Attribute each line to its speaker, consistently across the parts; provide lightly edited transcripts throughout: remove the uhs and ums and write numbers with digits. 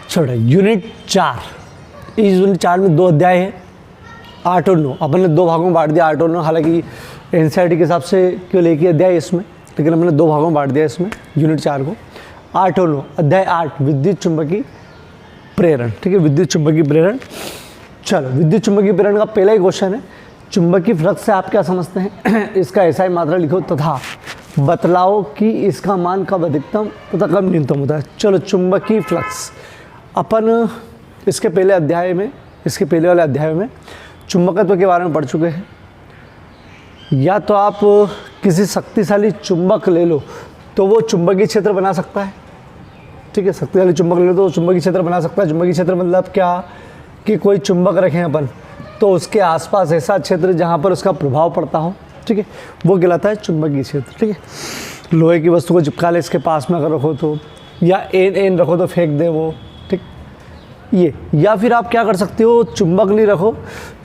Speaker 1: छोड़ो, यूनिट 4, इस यूनिट 4 में 2 अध्याय हैं, 8 और 9। अपन ने 2 भागों में बांट दिया 8 और 9, हालांकि एनसीईआरटी के हिसाब से क्यों लेके अध्याय इसमें, लेकिन हमने 2 भागों में बांट दिया इसमें यूनिट 4 को। 8 और 9, अध्याय 8 विद्युत चुंबकीय प्रेरण। ठीक है, विद्युत चुंबकीय प्रेरण। चलो, विद्युत चुंबकीय प्रेरण का पहला ही क्वेश्चन है, चुंबकीय फ्लक्स से आप क्या समझते हैं? इसका ऐसा ही मात्रा लिखो तथा बतलाओ कि इसका मान कब अधिकतम तथा कब न्यूनतम होता है। चलो, चुंबकीय फ्लक्स अपन इसके पहले अध्याय में, इसके पहले वाले अध्याय में चुंबकत्व के बारे में पढ़ चुके हैं। या तो आप किसी शक्तिशाली चुंबक ले लो तो वो चुंबकीय क्षेत्र बना सकता है। ठीक है, शक्तिशाली चुंबक ले लो तो चुंबकीय क्षेत्र बना सकता है। चुंबकीय क्षेत्र मतलब क्या कि कोई चुंबक रखें अपन तो उसके आसपास ऐसा क्षेत्र जहाँ पर उसका प्रभाव पड़ता हो, ठीक है, वो कहलाता है चुंबकीय क्षेत्र। ठीक है, लोहे की वस्तु को चिपका ले इसके पास में अगर रखो तो, या एन रखो तो फेंक दे वो, ठीक ये। या फिर आप क्या कर सकते हो, चुंबक नहीं रखो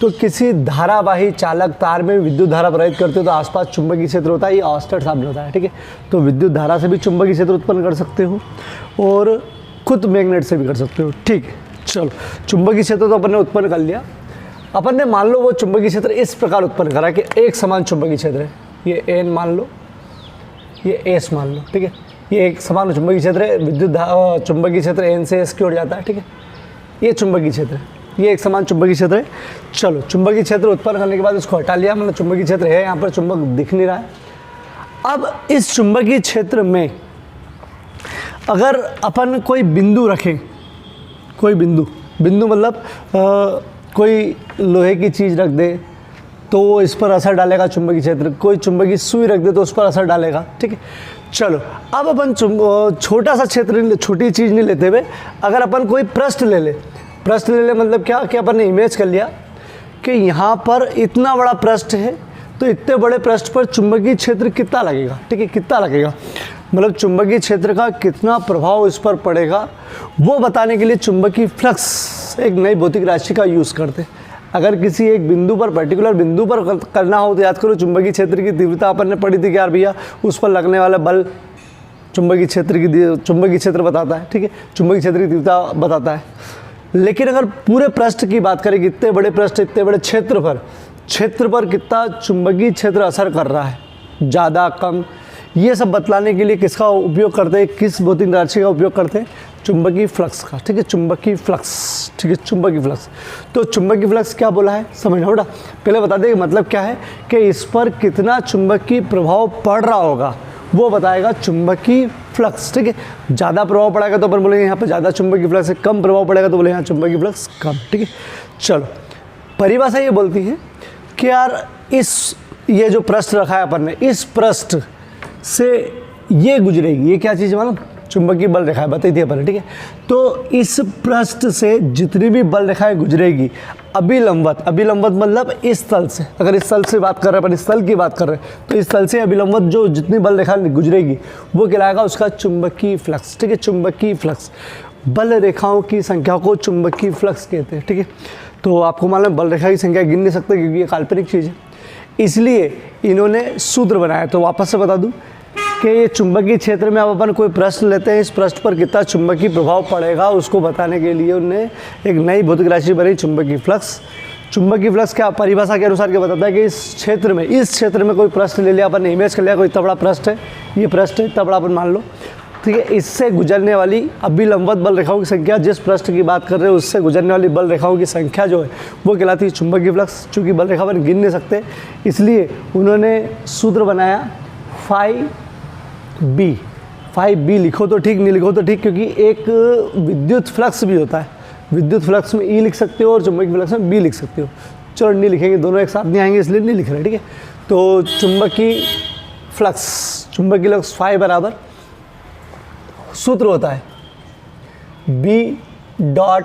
Speaker 1: तो किसी धारावाही चालक तार में विद्युत धारा प्रवाहित करते हो तो आसपास चुंबकीय क्षेत्र होता है, ये ऑस्टेट साबित होता है। ठीक है, तो विद्युत धारा से भी चुंबकीय क्षेत्र उत्पन्न कर सकते हो और खुद मैग्नेट से भी कर सकते हो। ठीक है, चलो, चुंबकीय क्षेत्र तो अपन ने उत्पन्न कर लिया। अपन ने मान लो वो चुंबकीय क्षेत्र इस प्रकार उत्पन्न करा कि एक समान चुंबकीय क्षेत्र है, ये एन मान लो, ये एस मान लो। ठीक है, ये एक समान चुंबकीय क्षेत्र है, विद्युत चुंबकीय क्षेत्र एन से एस की ओर जाता है। ठीक है, ये चुंबकीय क्षेत्र है, ये एक समान चुंबकीय क्षेत्र है। चलो, चुंबकीय क्षेत्र उत्पन्न करने के बाद उसको हटा लिया, मतलब चुंबकीय क्षेत्र है, यहाँ पर चुंबक दिख नहीं रहा है। अब इस चुंबकीय क्षेत्र में अगर अपन कोई बिंदु रखें, कोई बिंदु मतलब कोई लोहे की चीज़ रख दे तो वो इस पर असर डालेगा चुंबकीय क्षेत्र, कोई चुंबकीय सुई रख दे तो उस पर असर डालेगा। ठीक है, चलो, अब अपन छोटा सा क्षेत्र, छोटी चीज़ नहीं लेते हुए अगर अपन कोई पृष्ठ ले ले मतलब क्या कि अपन ने इमेज कर लिया कि यहाँ पर इतना बड़ा पृष्ठ है तो इतने बड़े पृष्ठ पर चुंबकीय क्षेत्र कितना लगेगा। ठीक है, कितना लगेगा मतलब चुंबकीय क्षेत्र का कितना प्रभाव इस पर पड़ेगा, वो बताने के लिए चुंबकीय फ्लक्स एक नई भौतिक राशि का यूज़ करते हैं। अगर किसी एक बिंदु पर, पर्टिकुलर बिंदु पर करना हो तो याद करो चुंबकीय क्षेत्र की तीव्रता अपन ने पढ़ी थी कि यार भैया उस पर लगने वाला बल चुंबकीय क्षेत्र बताता है। ठीक है, चुंबकीय क्षेत्र की तीव्रता बताता है। लेकिन अगर पूरे पृष्ठ की बात करें, इतने बड़े पृष्ठ, इतने बड़े क्षेत्र पर कितना चुंबकीय क्षेत्र असर कर रहा है, ज़्यादा कम, ये सब बतलाने के लिए किसका उपयोग करते हैं, किस भौतिक राशि का उपयोग करते हैं? चुंबकीय फ्लक्स का। ठीक है, चुंबकीय फ्लक्स। ठीक है, चुंबकीय फ्लक्स। तो चुंबकीय फ्लक्स क्या बोला है समझना बेटा, पहले बता दें कि मतलब क्या है कि इस पर कितना चुंबकीय प्रभाव पड़ रहा होगा वो बताएगा चुंबकीय फ्लक्स। ठीक है, ज़्यादा प्रभाव पड़ेगा तो अपन बोलेंगे यहाँ पर ज़्यादा चुंबकीय फ्लक्स है, कम प्रभाव पड़ेगा तो बोले यहाँ चुंबकीय फ्लक्स कम। ठीक है, चलो, परिभाषा ये बोलती है कि यार ये जो पृष्ठ रखा है अपन ने, इस पृष्ठ से ये गुजरेगी, ये क्या चीज़ मालूम, चुंबकीय बल रेखाएं बताई थी अपन ने। ठीक है, तो इस पृष्ठ से जितनी भी बल रेखाएं गुजरेगी अभिलंबवत मतलब इस तल से, अगर इस तल से बात कर रहे हैं अपन, इस तल की बात कर रहे हैं तो इस तल से अभिलंबवत जो जितनी बल रेखा गुजरेगी वो कहलाएगा उसका चुंबकीय फ्लक्स। ठीक है, चुंबकीय फ्लक्स, बल रेखाओं की संख्या को चुंबकीय फ्लक्स कहते हैं। ठीक है, तो आपको मालूम बल रेखा की संख्या गिन नहीं सकते क्योंकि ये काल्पनिक चीज़ है, इसलिए इन्होंने सूत्र बनाया। तो वापस से बता दूं कि ये चुंबकीय क्षेत्र में अब अपन कोई प्रश्न लेते हैं, इस प्रश्न पर कितना चुंबकीय प्रभाव पड़ेगा उसको बताने के लिए उन्होंने एक नई भौतिक राशि बनी, चुंबकीय फ्लक्स। चुंबकीय फ्लक्स क्या परिभाषा के अनुसार क्या बताता है कि इस क्षेत्र में कोई प्रश्न ले लिया अपन ने, इमेज कर लिया कोई इतना बड़ा पृष्ठ है, ये पृष्ठ है इतना बड़ा अपन मान लो। ठीक है, इससे गुजरने वाली अभिलंबवत बल रेखाओं की संख्या, जिस पृष्ठ की बात कर रहे हो उससे गुजरने वाली बल रेखाओं की संख्या जो है वो कहलाती है चुंबकीय फ्लक्स। चूँकि बल रेखा पर गिन नहीं सकते इसलिए उन्होंने सूत्र बनाया फाई बी। लिखो तो ठीक, नहीं लिखो तो ठीक, क्योंकि एक विद्युत फ्लक्स भी होता है, विद्युत फ्लक्स में ई लिख सकते हो और चुंबकीय फ्लक्स में बी लिख सकते हो। चलो, नहीं लिखेंगे, दोनों एक साथ नहीं आएंगे इसलिए नहीं लिख रहे। ठीक है, तो चुंबकीय फ्लक्स फाई बराबर सूत्र होता है B.da।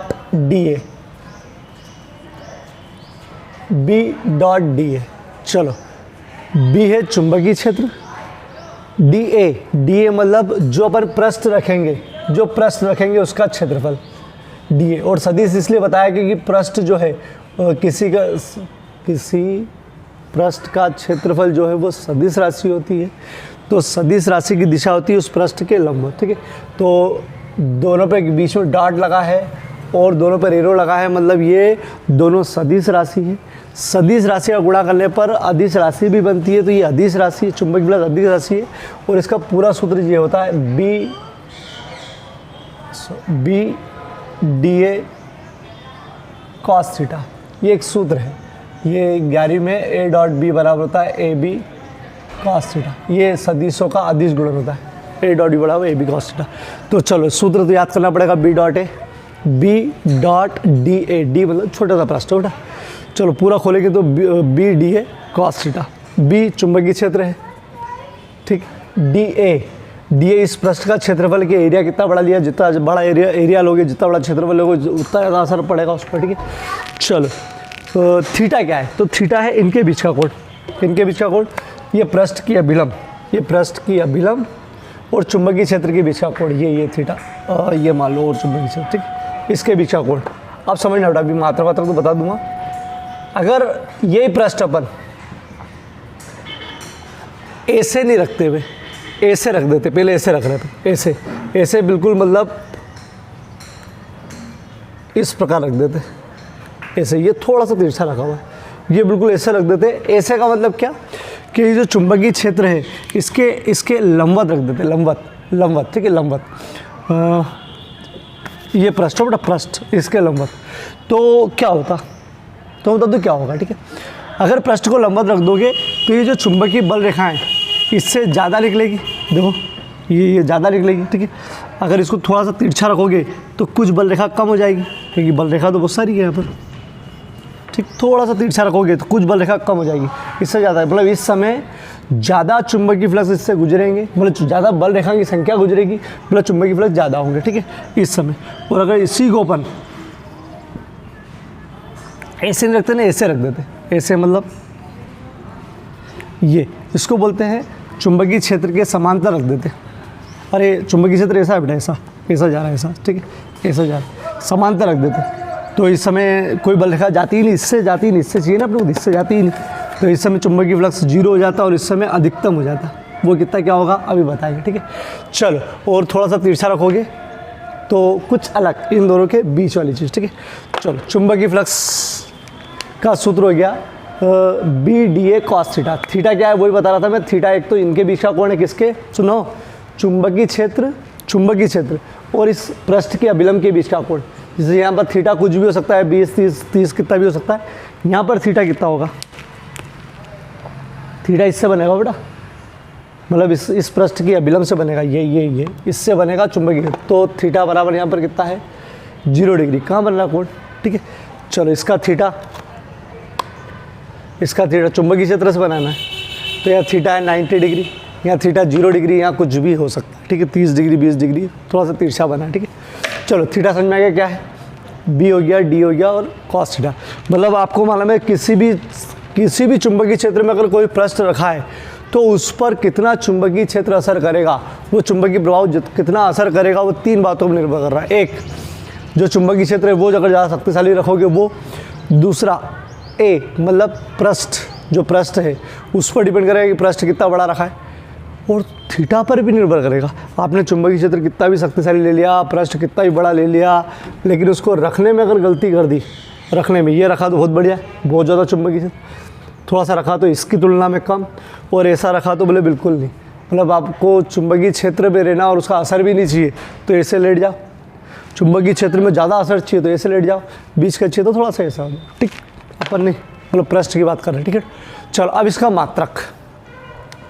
Speaker 1: चलो, B है चुंबकीय क्षेत्र, DA मतलब जो अपन पृष्ठ रखेंगे उसका क्षेत्रफल DA। और सदिश इसलिए बताया क्योंकि पृष्ठ जो है किसी पृष्ठ का क्षेत्रफल जो है वो सदिश राशि होती है, तो सदिश राशि की दिशा होती है उस पृष्ठ के लंबवत। ठीक है, तो दोनों पे बीच में डॉट लगा है और दोनों पर एरो लगा है, मतलब ये दोनों सदिश राशि है। सदिश राशि का गुणा करने पर अदिश राशि भी बनती है, तो ये अदिश राशि है, चुंबक प्लस अदिश राशि है। और इसका पूरा सूत्र ये होता है B D A cos theta. ये एक सूत्र है, ये 11वीं में ए डॉट बी बराबर होता है ए बी कॉस थीटा। ये सदिशों का अदिश गुणन होता है, ए डॉट बी बराबर ए बी कॉस थीटा। तो चलो सूत्र तो याद करना पड़ेगा, B dot A, B dot D A, D मतलब छोटा सा पृष्ठ बेटा। चलो पूरा खोलेंगे तो B D A cos theta. B चुंबकीय क्षेत्र है, ठीक। डी ए इस पृष्ठ का क्षेत्रफल के एरिया कितना बड़ा लिया, जितना बड़ा एरिया लोगे, जितना बड़ा क्षेत्रफल लोगे उतना ज़्यादा असर पड़ेगा उस पर, ठीक है। चलो तो थीटा क्या है, तो थीटा है इनके बीच का कोण, इनके बीच का कोण। ये पृष्ठ की अभिलंब, ये पृष्ठ की अभिलंब और चुंबकीय क्षेत्र के बीच का कोण, ये थीटा, ये मान लो, और चुंबकीय क्षेत्र, ठीक, इसके बीच का कोण। अब समझना बेटा, अभी मात्रा वात्रा तो बता दूंगा। अगर ये पृष्ठ अपन ऐसे नहीं रखते हुए, ऐसे रख देते, पहले ऐसे रख रहे थे, ऐसे ऐसे बिल्कुल, मतलब इस प्रकार रख देते, ऐसे, ये थोड़ा सा तिरछा रखा हुआ है, ये बिल्कुल ऐसे रख देते। ऐसे का मतलब क्या कि ये जो चुंबकीय क्षेत्र है इसके लंबवत रख देते, लंबवत, ठीक है, लंबवत। ये पृष्ठ बेटा, पृष्ठ इसके लंबवत, तो क्या होता, तो बता दो क्या होगा, ठीक है। अगर पृष्ठ को लंबवत रख दोगे तो ये जो चुंबकीय बल रेखाएं इससे ज़्यादा निकलेगी, देखो ये ज़्यादा निकलेगी, ठीक है। अगर इसको थोड़ा सा तिरछा रखोगे तो कुछ बल रेखा कम हो जाएगी, क्योंकि बल रेखा तो बहुत सारी है यहाँ पर, ठीक। थोड़ा सा तिरछा रखोगे तो कुछ बल रेखा कम हो जाएगी, इससे ज़्यादा, मतलब इस समय ज़्यादा चुंबकीय फ्लक्स इससे गुजरेंगे, मतलब ज़्यादा बल रेखा की संख्या गुजरेगी, मतलब चुंबकीय फ्लक्स ज़्यादा होंगे, ठीक है, इस समय। और अगर इसी को अपन ऐसे नहीं रखते ना, ऐसे रख देते, ऐसे मतलब ये, इसको बोलते हैं चुंबकीय क्षेत्र के समांतर रख देते। अरे चुंबकीय क्षेत्र ऐसा है बेटा, ऐसा जा रहा है, ऐसा, ठीक है, ऐसा जा रहा है, समांतर रख देते, तो इस समय कोई बल रेखा जाती ही नहीं, इससे जाती ही नहीं, इससे चाहिए ना अपने को, इससे जाती ही नहीं, तो इस समय चुंबकीय फ्लक्स 0 हो जाता और इस समय अधिकतम हो जाता। वो कितना क्या होगा अभी बताएंगे, ठीक है। चलो और थोड़ा सा तिरछा रखोगे तो कुछ अलग, इन दोनों के बीच वाली चीज़, ठीक है। चलो चुंबकीय फ्लक्स का सूत्र हो गया B D A cos theta. Theta क्या है वही बता रहा था मैं। थीटा एक तो इनके बीच का कोण है, किसके, सुनो, चुंबकीय क्षेत्र और इस पृष्ठ के अभिलंब के बीच का कोण। जैसे यहाँ पर थीटा कुछ भी हो सकता है, 20, 30 कितना भी हो सकता है। यहाँ पर थीटा कितना होगा, थीटा इससे बनेगा बेटा, मतलब इस पृष्ठ की अभिलंब से बनेगा, ये इससे बनेगा चुंबकीय, तो थीटा बराबर यहाँ पर कितना है 0 डिग्री। कहाँ बन रहा कोण, ठीक है। चलो इसका थीटा चुंबकीय क्षेत्र से बनाना है, तो यहाँ थीटा है 90 डिग्री, यहाँ थीटा 0 डिग्री, यहाँ कुछ भी हो सकता है, ठीक है, 30 डिग्री 20 डिग्री, थोड़ा सा तिरछा बना है, ठीक है। चलो थीटा समझ में आ गया क्या है, बी हो गया, डी हो गया और कॉस थीटा। मतलब आपको मालूम है किसी भी चुंबकीय क्षेत्र में अगर कोई पृष्ठ रखा है तो उस पर कितना चुंबकीय क्षेत्र असर करेगा, वो चुंबकीय प्रभाव कितना असर करेगा, वो 3 बातों पर निर्भर कर रहा है। एक, जो चुंबकीय क्षेत्र है वो अगर ज़्यादा शक्तिशाली रखोगे वो। दूसरा, ए मतलब पृष्ठ, जो पृष्ठ है उस पर डिपेंड करेगा कि पृष्ठ कितना बड़ा रखा है। और थीटा पर भी निर्भर करेगा, आपने चुंबकीय क्षेत्र कितना भी शक्तिशाली ले लिया, पृष्ठ कितना भी बड़ा ले लिया, लेकिन उसको रखने में अगर गलती कर दी, रखने में, ये रखा तो बहुत बढ़िया, बहुत ज़्यादा चुंबकीय क्षेत्र, थोड़ा सा रखा तो इसकी तुलना में कम, और ऐसा रखा तो बोले बिल्कुल नहीं। मतलब आपको चुंबकीय क्षेत्र में रहना और उसका असर भी नहीं चाहिए तो ऐसे लेट जाओ, चुंबकीय क्षेत्र में ज़्यादा असर चाहिए तो ऐसे लेट जाओ, बीच का चाहिए तो थोड़ा सा ऐसा हो जाए, ठीक। अपन नहीं, मतलब पृष्ठ की बात कर रहे हैं, ठीक है। चलो अब इसका मात्रक,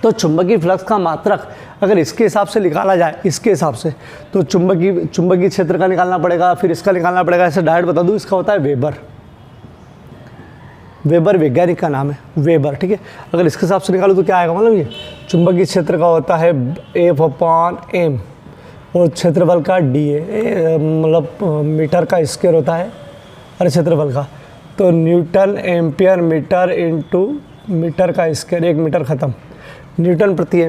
Speaker 1: तो चुंबकीय फ्लक्स का मात्रक अगर इसके हिसाब से निकाला जाए, इसके हिसाब से, तो चुंबकीय क्षेत्र का निकालना पड़ेगा, फिर इसका निकालना पड़ेगा। ऐसे डायरेक्ट बता दूँ, इसका होता है वेबर वैज्ञानिक का नाम है, वेबर, ठीक है। अगर इसके हिसाब से निकालो तो क्या आएगा, मतलब ये चुंबकीय क्षेत्र का होता है F/m और क्षेत्रफल का dA, मतलब मीटर का स्क्वायर होता है, अरे क्षेत्रफल का, तो newton ampere metre into metre का स्क्वायर, 1 मीटर ख़त्म, न्यूटन प्रति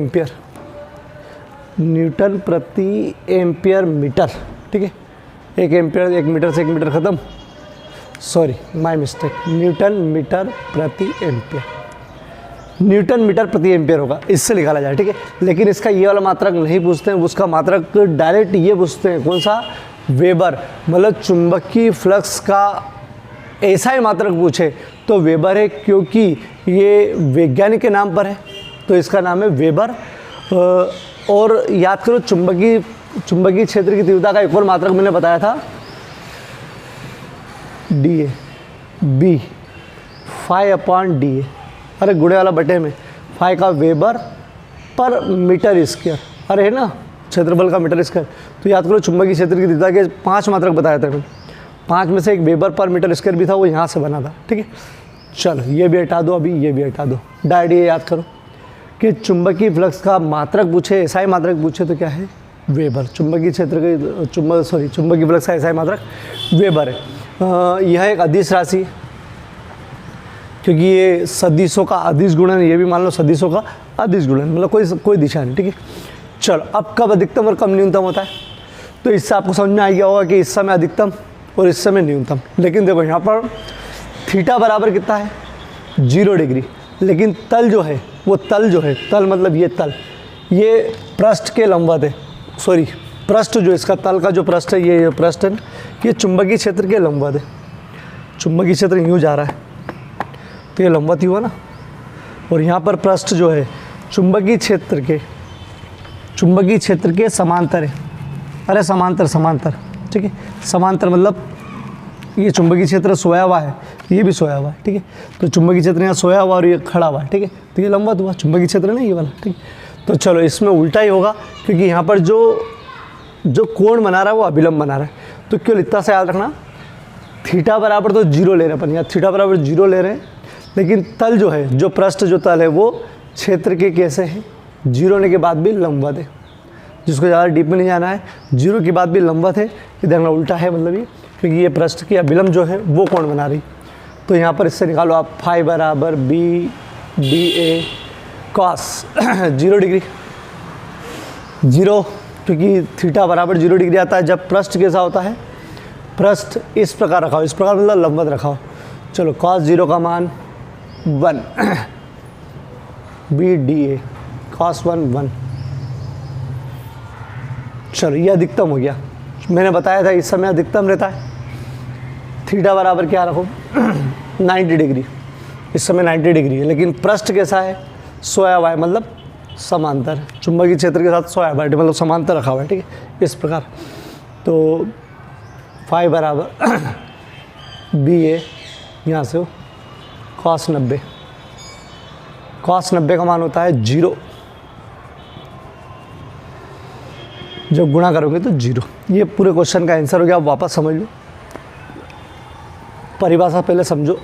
Speaker 1: एम्पियर मीटर, ठीक है। 1 एम्पियर 1 मीटर से 1 मीटर ख़त्म, sorry my mistake, newton metre प्रति एम्पियर, न्यूटन मीटर प्रति एम्पियर होगा, इससे निकाला जाए, ठीक है। लेकिन इसका ये वाला मात्रक नहीं पूछते हैं, उसका मात्रक डायरेक्ट ये पूछते हैं, कौन सा, वेबर। मतलब चुंबकीय फ्लक्स का ऐसा ही मात्रक पूछे तो वेबर है, क्योंकि ये वैज्ञानिक के नाम पर है, तो इसका नाम है वेबर। और याद करो चुंबकीय क्षेत्र की तीव्रता का एक और मात्रक मैंने बताया था, D A, B, phi upon D A, अरे गुड़े वाला बटे में, फाई का वेबर पर मीटर स्क्वायर, अरे है ना क्षेत्रफल का मीटर स्क्वायर। तो याद करो चुंबकीय क्षेत्र की तीव्रता के 5 मात्रक बताए थे मैंने, 5 में से एक वेबर पर मीटर स्क्वायर भी था, वो यहाँ से बना था, ठीक है। चलो ये भी हटा दो, अभी ये भी हटा दो, डायरेक्ट ये याद करो कि चुंबकीय फ्लक्स का मात्रक पूछे, एसआई मात्रक पूछे तो क्या है, वेबर। चुंबकीय क्षेत्र के चुंबकीय फ्लक्स का एसआई मात्रक वेबर है। यह एक अदिश राशि है, क्योंकि ये सदिशों का अदिश गुणन, ये भी मान लो सदिशों का अदिश गुणन, मतलब कोई दिशा नहीं, ठीक है। चलो अब कब अधिकतम और कब न्यूनतम होता है, तो इससे आपको समझ में आ गया होगा कि इस समय अधिकतम और इस समय न्यूनतम। लेकिन देखो यहाँ पर थीटा बराबर कितना है, 0 डिग्री, लेकिन तल जो है वो तल मतलब ये तल, ये पृष्ठ के लंबवत है, सॉरी पृष्ठ जो इसका तल का जो पृष्ठ है, ये पृष्ठ है, ये चुंबकीय क्षेत्र के लंबवत है। चुंबकीय क्षेत्र यूँ जा रहा है तो ये लंबवत ही हुआ ना, और यहाँ पर पृष्ठ जो है चुंबकीय क्षेत्र के समांतर है, अरे समांतर, ठीक है। समांतर मतलब ये चुंबकीय क्षेत्र सोया हुआ है, ये भी सोया हुआ है, ठीक है। तो चुंबकीय क्षेत्र यहाँ सोया हुआ और ये खड़ा हुआ है, ठीक है। तो ये लंबवत हुआ, चुंबकीय क्षेत्र नहीं ये वाला, ठीक है। तो चलो इसमें उल्टा ही होगा, क्योंकि यहाँ पर जो कोण बना रहा है वो अभिलंब बना रहा है। तो क्यों इतना सा याद रखना, थीटा बराबर तो 0 ले रहे हैं अपन, यहाँ थीटा बराबर 0 ले रहे हैं, लेकिन तल जो है, जो पृष्ठ जो तल है वो क्षेत्र के कैसे है, 0 होने के बाद भी लंबवत है। जिसको ज़्यादा डीप में नहीं जाना है, 0 के बाद भी लंबवत है, ये देखना उल्टा है, मतलब ये क्योंकि ये पृष्ठ की अभिलंब जो है वो कोण बना रही। तो यहाँ पर इससे निकालो आप, फाई बराबर B D A cos 0 degree, 0, क्योंकि थीटा बराबर 0 डिग्री आता है जब पृष्ठ कैसा होता है, पृष्ठ इस प्रकार रखा हो, इस प्रकार मतलब लंबवत रखा हो। चलो कॉस 0 का मान 1, बी डी ए कॉस 1। चलो ये अधिकतम हो गया, मैंने बताया था इस समय अधिकतम रहता है। थीटा बराबर क्या रखो 90 डिग्री, इस समय 90 डिग्री है, लेकिन पृष्ठ कैसा है, सोया हुआ है, मतलब समांतर, चुंबकीय क्षेत्र के साथ सोया हुआ है, मतलब समांतर रखा हुआ है, ठीक है, इस प्रकार। तो फाई बराबर बी ए यहाँ से कॉस 90 का मान होता है 0, जब गुणा करोगे तो 0। ये पूरे क्वेश्चन का आंसर हो गया। आप वापस समझ लो, परिभाषा पहले समझो।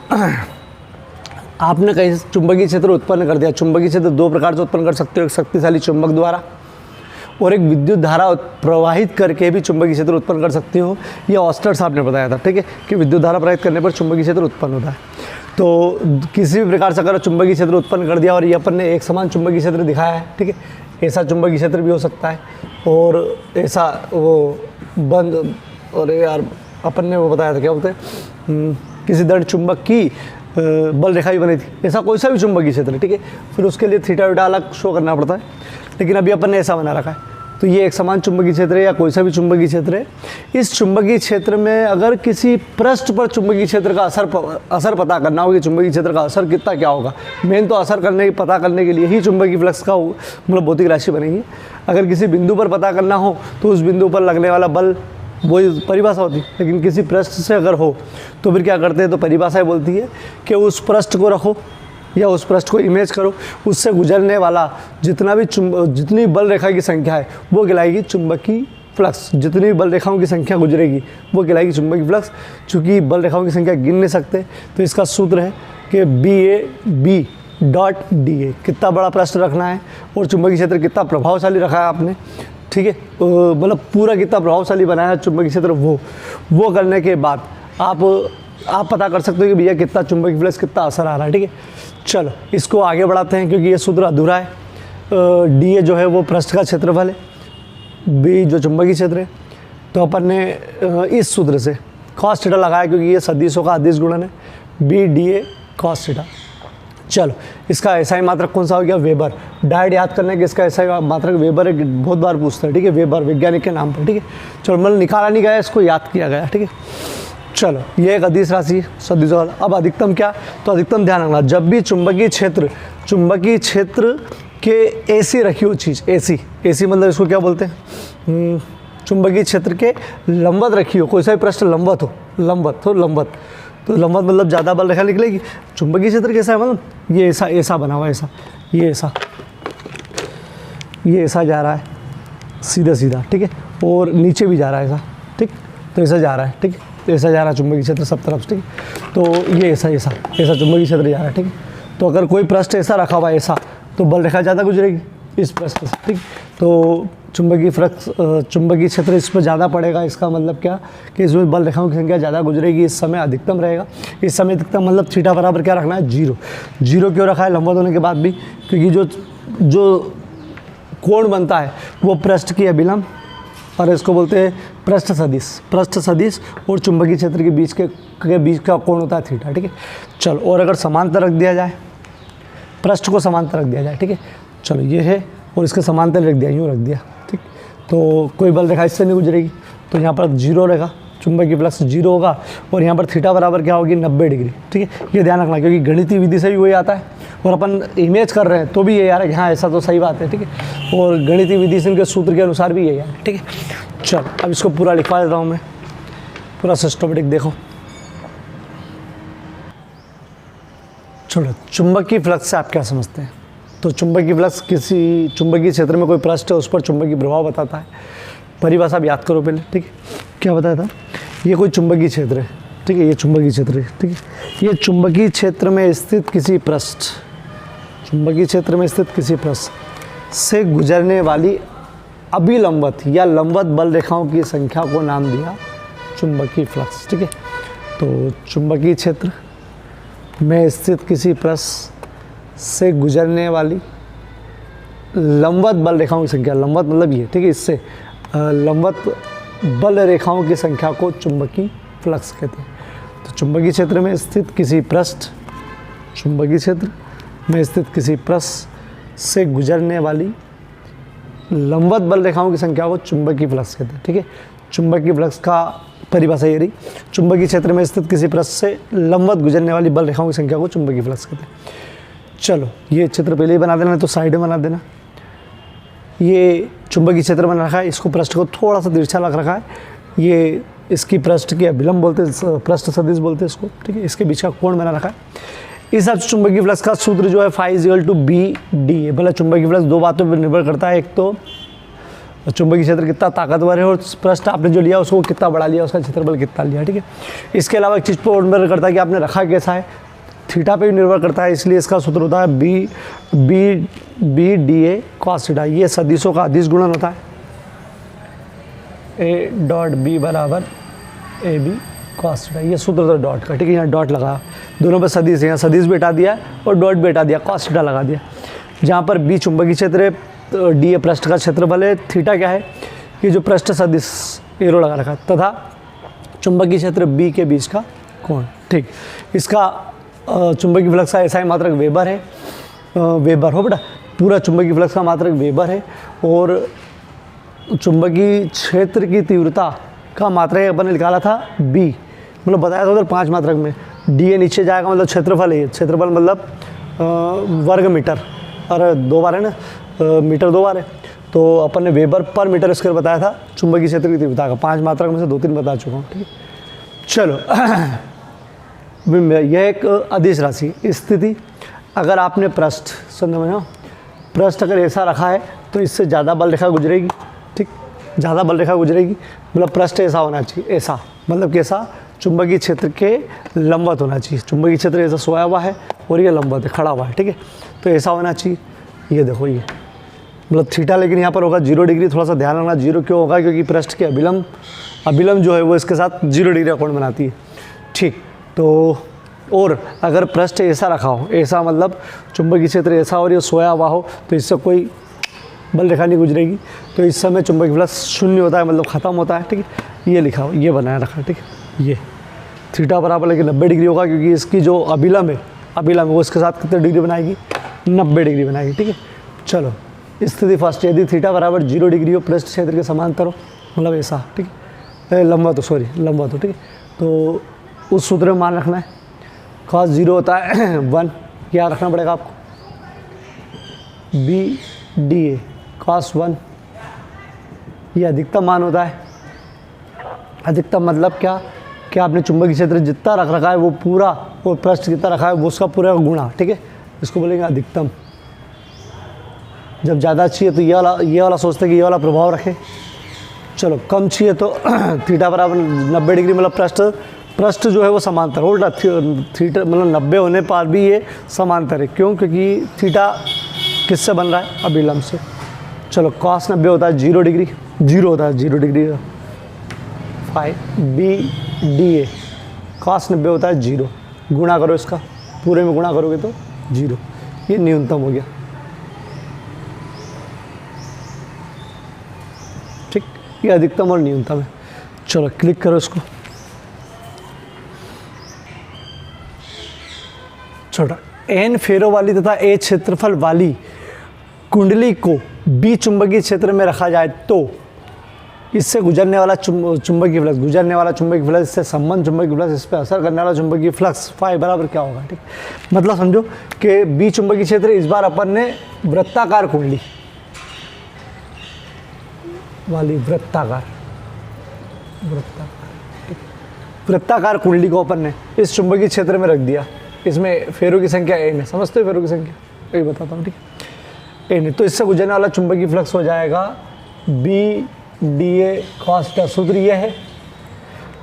Speaker 1: आपने कहीं चुंबकीय क्षेत्र उत्पन्न कर दिया। चुंबकीय क्षेत्र 2 प्रकार से उत्पन्न कर सकते हो, एक शक्तिशाली चुंबक द्वारा और एक विद्युत धारा प्रवाहित करके भी चुंबकीय क्षेत्र उत्पन्न कर सकते हो। ये ऑस्टर साहब ने बताया था, ठीक है, कि विद्युत धारा प्रवाहित करने पर चुंबकीय क्षेत्र उत्पन्न होता है। तो किसी भी प्रकार से अगर चुंबकीय क्षेत्र उत्पन्न कर दिया और ये अपन ने एक समान चुंबकीय क्षेत्र दिखाया है, ठीक है, ऐसा चुंबकीय क्षेत्र भी हो सकता है और ऐसा वो बंद, और यार अपन ने वो बताया था क्या बोलते हैं, किसी दृढ़ चुंबक की बल रेखा भी बनी थी, ऐसा कोई सा भी चुंबकीय क्षेत्र, ठीक है। फिर उसके लिए थीटा वीटा अलग शो करना पड़ता है, लेकिन अभी अपन ने ऐसा बना रखा है। तो ये एक समान चुंबकीय क्षेत्र है या कोई सा भी चुंबकीय क्षेत्र है। इस चुंबकीय क्षेत्र में अगर किसी पृष्ठ पर चुंबकीय क्षेत्र का असर पता करना हो कि चुंबकीय क्षेत्र का असर कितना क्या होगा, मेन तो असर पता करने के लिए ही चुंबकीय फ्लक्स का मतलब भौतिक राशि बनेगी। अगर किसी बिंदु पर पता करना हो तो उस बिंदु पर लगने वाला बल वही परिभाषा होती है, लेकिन किसी पृष्ठ से अगर हो तो फिर क्या करते हैं, तो परिभाषा बोलती है कि उस पृष्ठ को रखो या उस पृष्ठ को इमेज करो, उससे गुजरने वाला जितनी बल रेखा की संख्या है वो कहलाएगी चुंबकीय फ्लक्स। जितनी भी बल रेखाओं की संख्या गुजरेगी वो कहलाएगी चुंबकीय फ्लक्स। चूँकि बल रेखाओं की संख्या गिन नहीं सकते तो इसका सूत्र है कि बी डॉट डी ए, कितना बड़ा पृष्ठ रखना है और चुंबकीय क्षेत्र कितना प्रभावशाली रखा है आपने, ठीक है, मतलब पूरा कितना प्रभावशाली बनाया है चुंबकीय क्षेत्र, वो करने के बाद आप पता कर सकते हो कि भैया कितना चुंबकीय फ्लक्स कितना असर आ रहा है, ठीक है। चलो इसको आगे बढ़ाते हैं क्योंकि ये सूत्र अधूरा है। डी ए जो है वो पृष्ठ का क्षेत्रफल है, बी जो चुंबकीय क्षेत्र है। तो अपन ने इस सूत्र से कॉस थीटा लगाया क्योंकि ये सदिशों का अदिश गुणन है, B D A cos theta. चलो, इसका एसआई मात्रक कौन सा हो गया? वेबर। डायड याद करने के इसका एसआई मात्रक वेबर है, बहुत बार पूछते हैं, ठीक है, वेबर वैज्ञानिक के नाम पर, ठीक है। चलो, मतलब निकाला नहीं गया, इसको याद किया गया, ठीक है। चलो, ये एक अदिश राशि सदिशों वाला। अब अधिकतम क्या? तो अधिकतम ध्यान रखना, जब भी चुंबकीय क्षेत्र के ऐसी रखी हुई चीज़, ऐसी मतलब इसको क्या बोलते हैं? चुंबकीय क्षेत्र के लंबवत रखी हो, कोई सा भी पृष्ठ लंबवत हो, तो लंबवत मतलब ज़्यादा बल रेखा निकलेगी। चुंबकीय क्षेत्र कैसा है? मतलब ये ऐसा बना हुआ है, ये ऐसा जा रहा है सीधा, ठीक है, और नीचे भी जा रहा है ऐसा, ठीक, तो ऐसा जा रहा है, ठीक है, ऐसा जा रहा है चुंबकीय क्षेत्र सब तरफ से, ठीक है। तो ये ऐसा चुंबकीय क्षेत्र जा रहा है, ठीक है। तो अगर कोई पृष्ठ ऐसा रखा हुआ है ऐसा, तो बल रेखा ज़्यादा गुजरेगी इस पृष्ठ से, ठीक। तो चुंबकीय क्षेत्र इस पर ज़्यादा पड़ेगा, इसका मतलब क्या कि इसमें बल रेखाओं की संख्या ज़्यादा गुजरेगी। इस समय अधिकतम रहेगा, इस समय अधिकतम मतलब थीटा बराबर क्या रखना है? 0 क्यों रखा है लंबवत होने के बाद भी? क्योंकि जो कोण बनता है वो पृष्ठ की अभिलंब, और इसको बोलते हैं पृष्ठ सदिश और चुंबकीय क्षेत्र के बीच का कोण होता है थीटा, ठीक है। चलो, और अगर समांतर रख दिया जाए, पृष्ठ को समांतर रख दिया जाए, ठीक है। चलो, ये है और इसके समांतर रख दिया, यूँ रख दिया, ठीक। तो कोई बल रेखा इससे नहीं गुजरेगी, तो यहाँ पर 0 रहेगा, चुंबकीय फ्लक्स 0 होगा, और यहाँ पर थीटा बराबर क्या होगी? 90 डिग्री, ठीक है। ये ध्यान रखना, क्योंकि गणितीय विधि से भी वही आता है, और अपन इमेज कर रहे हैं तो भी ये आ रहा है कि हाँ ऐसा तो सही बात है, ठीक है, और गणितीय विधि से इनके सूत्र के अनुसार भी यही आ रहा है, ठीक है। चलो, अब इसको पूरा लिखवा देता हूँ मैं, पूरा सिस्टमेटिक देखो। चलो, चुंबकीय फ्लक्स से आप क्या समझते हैं? तो चुंबकीय फ्लक्स किसी चुंबकीय क्षेत्र में कोई पृष्ठ है उस पर चुंबकीय प्रभाव बताता है। परिभाषा भी याद करो पहले, ठीक है। क्या बताया था? ये कोई चुंबकीय क्षेत्र है, ठीक है, ये चुंबकीय क्षेत्र है, ठीक है। ये चुंबकीय क्षेत्र में स्थित किसी पृष्ठ से गुजरने वाली अभिलंबवत या लंबवत बल रेखाओं की संख्या को नाम दिया चुंबकीय फ्लक्स, ठीक है। तो चुंबकीय क्षेत्र में स्थित किसी पृष्ठ से गुजरने वाली लंबवत बल रेखाओं की संख्या, लंबवत मतलब ये, ठीक है, इससे लंबवत बल रेखाओं की संख्या को चुंबकीय फ्लक्स कहते हैं। तो चुंबकीय क्षेत्र में स्थित किसी पृष्ठ से गुजरने वाली लंबवत बल रेखाओं की संख्या को चुंबकीय फ्लक्स कहते हैं, ठीक है। चुंबकीय फ्लक्स का परिभाषा ये रही, चुंबकीय क्षेत्र में स्थित किसी पृष्ठ से लंबवत गुजरने वाली बल रेखाओं की संख्या को चुंबकीय फ्लक्स कहते हैं। चलो, ये चित्र पहले ही बना देना, तो साइड में बना देना। ये चुंबकीय क्षेत्र बना रखा है, इसको पृष्ठ को थोड़ा सा तिरछा लग रखा है, ये इसकी पृष्ठ की अभिलंब बोलते हैं, पृष्ठ सदिश बोलते हैं इसको, ठीक है। इसके बीच का कोण बना रखा है। इस हिसाब से चुंबकीय फ्लक्स का सूत्र जो है φ=BD, मतलब चुंबकीय फ्लक्स दो बातों पर निर्भर करता है। एक तो चुंबकीय क्षेत्र कितना ताकतवर है, और पृष्ठ आपने जो लिया उसको कितना बड़ा लिया, उसका क्षेत्रफल कितना लिया, ठीक है। इसके अलावा एक चीज़ पर निर्भर करता है कि आपने रखा कैसा है, थीटा पे भी निर्भर करता है, इसलिए इसका सूत्र होता है BDA cos थीटा। ये सदिशों का अदिश गुणन होता है, A.B बराबर AB cos थीटा, ये सूत्र होता है डॉट का, ठीक है। यहाँ डॉट लगा, दोनों पे सदिश है, यहाँ सदिश भी हटा दिया और डॉट भी हटा दिया, cos थीटा लगा दिया। जहाँ पर B चुंबकीय क्षेत्र है, D पृष्ठ का क्षेत्रफल है, थीटा क्या है कि जो पृष्ठ सदिश एरो लगा रखा है, तथा चुंबकीय क्षेत्र B के बीच का कोण, ठीक। इसका चुंबकीय फ्लक्स का एसआई मात्रक वेबर है, वेबर हो बेटा, पूरा चुंबकीय फ्लक्स का मात्रक वेबर है, और चुंबकीय क्षेत्र की तीव्रता का मात्रक अपन ने निकाला था B, मतलब बताया था उधर 5 मात्रक में, DA नीचे जाएगा मतलब क्षेत्रफल है, क्षेत्रफल मतलब वर्ग मीटर, और 2 बार है ना, मीटर 2 बार है, तो अपन ने वेबर पर मीटर स्क्वायर बताया था चुंबकीय क्षेत्र की तीव्रता का। 5 मात्रक में से 2-3 बता चुका हूँ, ठीक है। चलो, यह एक अदिश राशि स्थिति। अगर आपने पृष्ठ समझो, पृष्ठ अगर ऐसा रखा है तो इससे ज़्यादा बल रेखा गुजरेगी, ठीक, ज़्यादा बल रेखा गुजरेगी, मतलब पृष्ठ ऐसा होना चाहिए, ऐसा मतलब कैसा, चुंबकीय क्षेत्र के लंबवत होना चाहिए। चुंबकीय क्षेत्र ऐसा सोया हुआ है और ये लंबवत है, खड़ा हुआ है, ठीक है, तो ऐसा होना चाहिए। ये देखो, ये मतलब थीटा, लेकिन यहाँ पर होगा 0 डिग्री, थोड़ा सा ध्यान रखना। 0 क्यों होगा? क्योंकि पृष्ठ की अभिलंब जो है वो इसके साथ 0 डिग्री का कोण बनाती है, ठीक। तो और अगर पृष्ठ ऐसा रखा हो, ऐसा मतलब चुंबकीय क्षेत्र ऐसा और ये सोया हुआ हो, तो इससे कोई बल रेखा नहीं गुजरेगी, तो इस समय चुंबकीय फ्लक्स 0 होता है, मतलब ख़त्म होता है, ठीक है। ये लिखा हो, ये बनाया रखा है, ठीक है। ये थीटा बराबर लेकिन 90 डिग्री होगा, क्योंकि इसकी जो अभिलंब है अभिलंब वो इसके साथ कितने डिग्री बनाएगी, 90 डिग्री बनाएगी। ठीक है, चलो स्थिति फर्स्ट, यदि थीटा बराबर 0 डिग्री हो, पृष्ठ क्षेत्र के समांतर हो, मतलब ऐसा। ठीक है, लंबवत हो, सॉरी लंबवत हो। ठीक है, तो उस सूत्र में मान रखना है, cos 0 होता है 1, क्या रखना पड़ेगा आपको, बी डी ए cos 1, ये अधिकतम मान होता है। अधिकतम मतलब क्या, कि आपने चुंबकीय क्षेत्र जितना रख रखा है वो पूरा, और पृष्ठ कितना रखा है वो उसका पूरा गुणा। ठीक है, इसको बोलेंगे अधिकतम। जब ज़्यादा चाहिए तो ये वाला सोचते हैं कि ये वाला प्रभाव रखे। चलो कम चाहिए तो थीटा बराबर 90 डिग्री, मतलब पृष्ठ जो है वो समांतर, उल्टा थीटा मतलब 90 होने पर भी ये समांतर है। क्यों, क्योंकि थीटा किससे बन रहा है, अभिलंब से। चलो cos 90 होता है 0 डिग्री, 0 होता है 0 degree, phi B D A cos 90 होता है 0, गुणा करो इसका, पूरे में गुणा करोगे तो 0, ये न्यूनतम हो गया। ठीक, ये अधिकतम और न्यूनतम है। चलो क्लिक करो इसको, छोटा एन फेरों वाली तथा ए क्षेत्रफल वाली कुंडली को बी चुंबकीय क्षेत्र में रखा जाए तो इससे गुजरने वाला चुंबकीय फ्लक्स, गुजरने वाला चुंबकीय फ्लक्स, इससे संबंध चुंबकीय फ्लक्स, इस पर असर करने वाला चुंबकीय फ्लक्स फाई बराबर क्या होगा। ठीक, मतलब समझो कि बी चुंबकीय क्षेत्र, इस बार अपन ने वृत्ताकार कुंडली वाली, वृत्ताकार कुंडली को अपन ने इस चुंबकीय क्षेत्र में रख दिया। इसमें फेरों की संख्या एन है, समझते हो फेरों की संख्या, यही बताता हूँ। ठीक, एन है, तो इससे गुजरने वाला चुंबकीय फ्लक्स हो जाएगा बी डी ए cos θ। सूत्र ये है,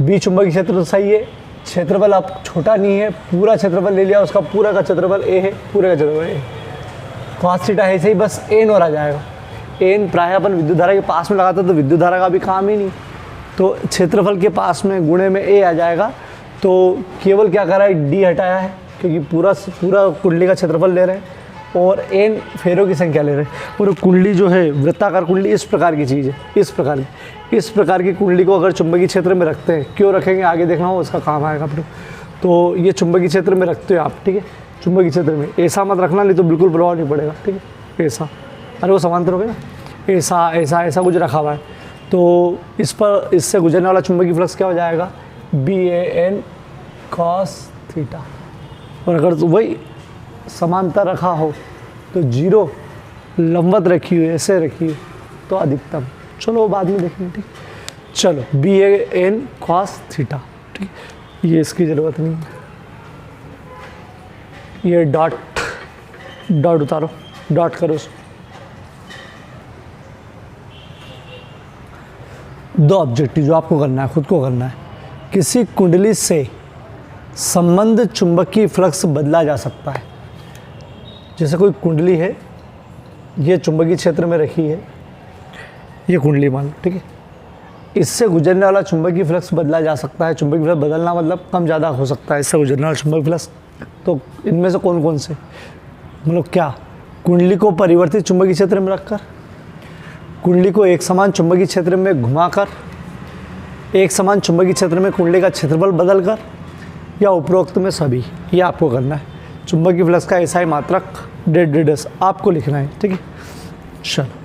Speaker 1: बी चुंबकीय क्षेत्र तो सही है, क्षेत्रफल अब छोटा नहीं है, पूरा क्षेत्रफल ले लिया, उसका पूरा का क्षेत्रफल ए है, पूरे का क्षेत्रफल ए। cos θ ऐसे ही बस एन और आ जाएगा। एन प्रायः अपन विद्युत धारा के पास में लगाते तो विद्युत धारा का भी काम ही नहीं, तो क्षेत्रफल के पास में गुणे में ए आ जाएगा। तो केवल क्या करा है, डी हटाया है, क्योंकि पूरा कुंडली का क्षेत्रफल ले रहे हैं और एन फेरों की संख्या ले रहे हैं। और कुंडली जो है वृत्ताकार कुंडली इस प्रकार की चीज़ है, इस प्रकार की कुंडली को अगर चुंबकीय क्षेत्र में रखते हैं, क्यों रखेंगे आगे देखना हो, उसका काम आएगा अपने। तो ये चुंबकीय क्षेत्र में रखते हो आप, ठीक है, चुंबकीय क्षेत्र में ऐसा मत रखना, नहीं तो बिल्कुल प्रभाव नहीं पड़ेगा। ठीक है, ऐसा, अरे वो समांतर हो गया ना, ऐसा ऐसा ऐसा कुछ रखा हुआ है, तो इस पर इससे गुजरने वाला चुंबकीय फ्लक्स क्या हो जाएगा, बी ए एन cos θ। और अगर तो वही समांतर रखा हो तो 0, लंबवत रखी हुई, ऐसे रखी हुई तो अधिकतम। चलो वो बाद में देखेंगे। ठीक, चलो बी ए एन cos θ। ठीक, ये इसकी ज़रूरत नहीं है, ये डॉट उतारो, डॉट करो उसको। दो ऑब्जेक्टिव जो आपको करना है, खुद को करना है, किसी कुंडली से संबंध चुंबकीय फ्लक्स बदला जा सकता है। जैसे कोई कुंडली है, ये चुंबकीय क्षेत्र में रखी है, ये कुंडली मान लो, ठीक है, इससे गुजरने वाला चुंबकीय फ्लक्स बदला जा सकता है। चुंबकीय फ्लक्स बदलना मतलब कम ज़्यादा हो सकता है, इससे गुजरने वाला चुंबकीय फ्लक्स। तो इनमें से कौन कौन से, मतलब क्या, कुंडली को परिवर्तित चुंबकीय क्षेत्र में रखकर, कुंडली को एक समान चुंबकीय क्षेत्र में घुमाकर, एक समान चुंबकीय क्षेत्र में कुंडली का क्षेत्रफल बदलकर, या उपरोक्त में सभी। ये आपको करना है। चुंबकीय फ्लक्स का एसआई मात्रक डेड आपको लिखना है। ठीक है, चलो।